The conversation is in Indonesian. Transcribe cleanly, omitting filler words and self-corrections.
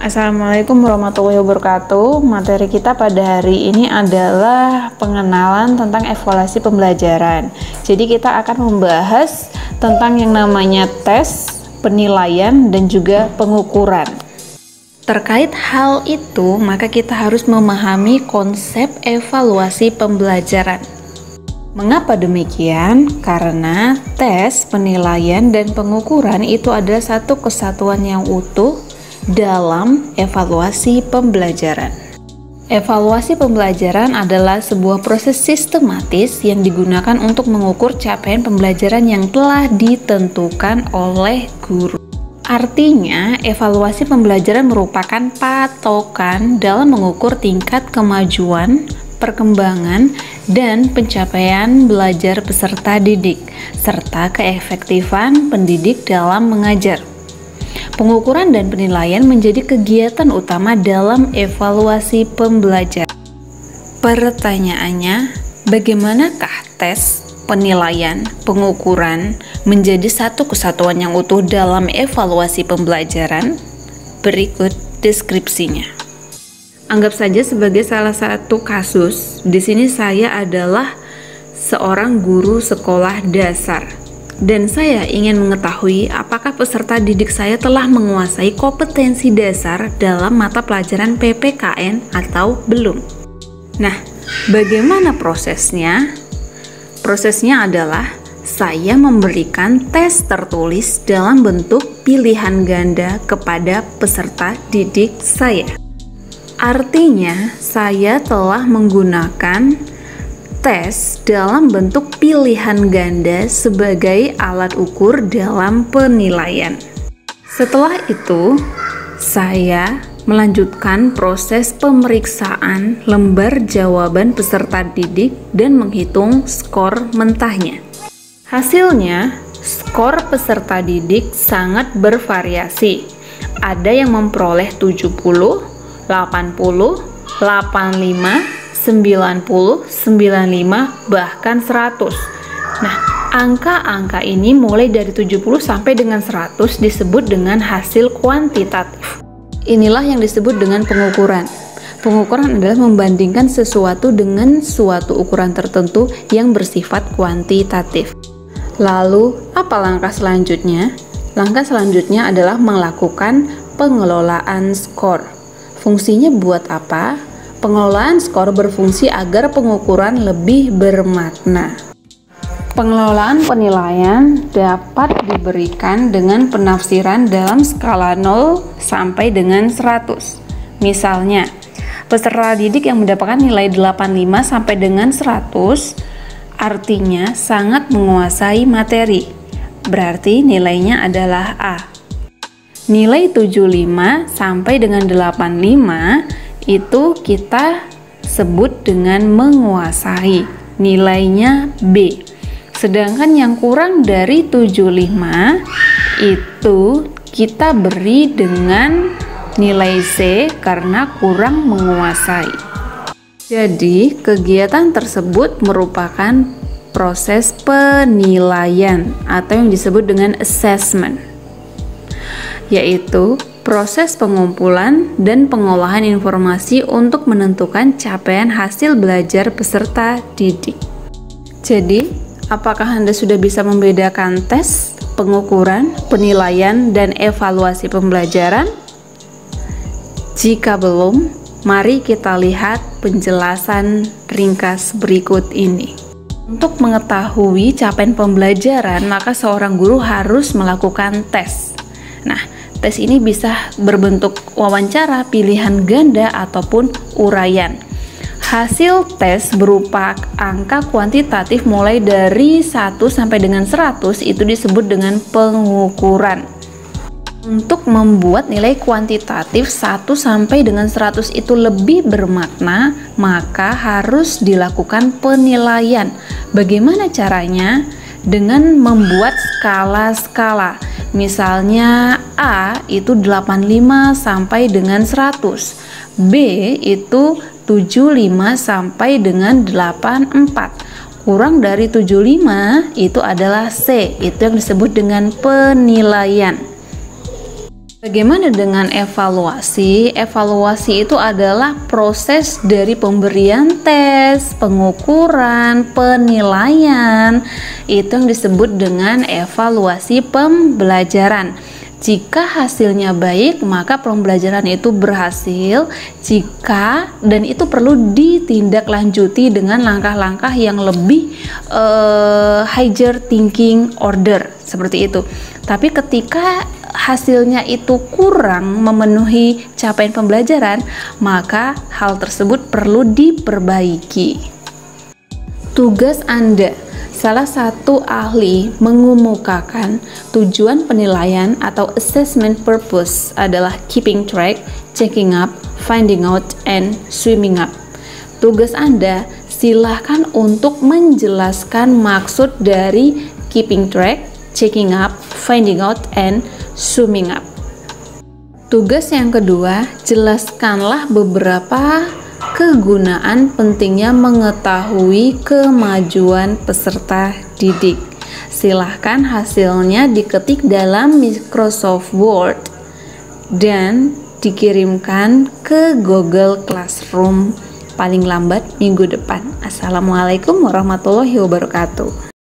Assalamualaikum warahmatullahi wabarakatuh. Materi kita pada hari ini adalah pengenalan tentang evaluasi pembelajaran. Jadi kita akan membahas tentang yang namanya tes, penilaian, dan juga pengukuran. Terkait hal itu, maka kita harus memahami konsep evaluasi pembelajaran. Mengapa demikian? Karena tes, penilaian, dan pengukuran itu adalah satu kesatuan yang utuh dalam evaluasi pembelajaran. Evaluasi pembelajaran adalah sebuah proses sistematis yang digunakan untuk mengukur capaian pembelajaran yang telah ditentukan oleh guru. Artinya, evaluasi pembelajaran merupakan patokan dalam mengukur tingkat kemajuan, perkembangan, dan pencapaian belajar peserta didik, serta keefektifan pendidik dalam mengajar. Pengukuran dan penilaian menjadi kegiatan utama dalam evaluasi pembelajaran. Pertanyaannya, bagaimanakah tes, penilaian, pengukuran menjadi satu kesatuan yang utuh dalam evaluasi pembelajaran? Berikut deskripsinya. Anggap saja sebagai salah satu kasus, di sini saya adalah seorang guru sekolah dasar. Dan saya ingin mengetahui apakah peserta didik saya telah menguasai kompetensi dasar dalam mata pelajaran PPKN atau belum. Nah, bagaimana prosesnya? Prosesnya adalah saya memberikan tes tertulis dalam bentuk pilihan ganda kepada peserta didik saya. Artinya, saya telah menggunakan tes dalam bentuk pilihan ganda sebagai alat ukur dalam penilaian. Setelah itu, saya melanjutkan proses pemeriksaan lembar jawaban peserta didik dan menghitung skor mentahnya. Hasilnya, skor peserta didik sangat bervariasi. Ada yang memperoleh 70, 80, 85, 90, 95, bahkan 100. Nah, angka-angka ini mulai dari 70 sampai dengan 100 disebut dengan hasil kuantitatif. Inilah yang disebut dengan pengukuran. Pengukuran adalah membandingkan sesuatu dengan suatu ukuran tertentu yang bersifat kuantitatif. Lalu, apa langkah selanjutnya? Langkah selanjutnya adalah melakukan pengelolaan skor. Fungsinya buat apa? Pengelolaan skor berfungsi agar pengukuran lebih bermakna. Pengelolaan penilaian dapat diberikan dengan penafsiran dalam skala 0 sampai dengan 100. Misalnya, peserta didik yang mendapatkan nilai 85 sampai dengan 100 artinya sangat menguasai materi. Berarti nilainya adalah A. Nilai 75 sampai dengan 85 itu kita sebut dengan menguasai, nilainya B. Sedangkan yang kurang dari 75 itu kita beri dengan nilai C karena kurang menguasai. Jadi kegiatan tersebut merupakan proses penilaian atau yang disebut dengan assessment, yaitu proses pengumpulan dan pengolahan informasi untuk menentukan capaian hasil belajar peserta didik. Jadi, apakah Anda sudah bisa membedakan tes, pengukuran, penilaian, dan evaluasi pembelajaran? Jika belum, mari kita lihat penjelasan ringkas berikut ini. Untuk mengetahui capaian pembelajaran, maka seorang guru harus melakukan tes. Nah, tes ini bisa berbentuk wawancara, pilihan ganda, ataupun uraian. Hasil tes berupa angka kuantitatif mulai dari 1 sampai dengan 100 itu disebut dengan pengukuran. Untuk membuat nilai kuantitatif 1 sampai dengan 100 itu lebih bermakna, maka harus dilakukan penilaian. Bagaimana caranya? Dengan membuat skala-skala. Misalnya A itu 85 sampai dengan 100, B itu 75 sampai dengan 84. Kurang dari 75 itu adalah C, itu yang disebut dengan penilaian. Bagaimana dengan evaluasi? Evaluasi itu adalah proses dari pemberian tes, pengukuran, penilaian. Itu yang disebut dengan evaluasi pembelajaran. Jika hasilnya baik, maka pembelajaran itu berhasil. Dan itu perlu ditindaklanjuti dengan langkah-langkah yang lebih higher thinking order, seperti itu. Tapi ketika hasilnya itu kurang memenuhi capaian pembelajaran, maka hal tersebut perlu diperbaiki. Tugas Anda. Salah satu ahli mengemukakan tujuan penilaian atau assessment purpose adalah keeping track, checking up, finding out, and swimming up. Tugas Anda silahkan untuk menjelaskan maksud dari keeping track, checking up, finding out, and summing up. Tugas yang kedua, jelaskanlah beberapa kegunaan pentingnya mengetahui kemajuan peserta didik. Silahkan hasilnya diketik dalam Microsoft Word dan dikirimkan ke Google Classroom paling lambat minggu depan. Assalamualaikum warahmatullahi wabarakatuh.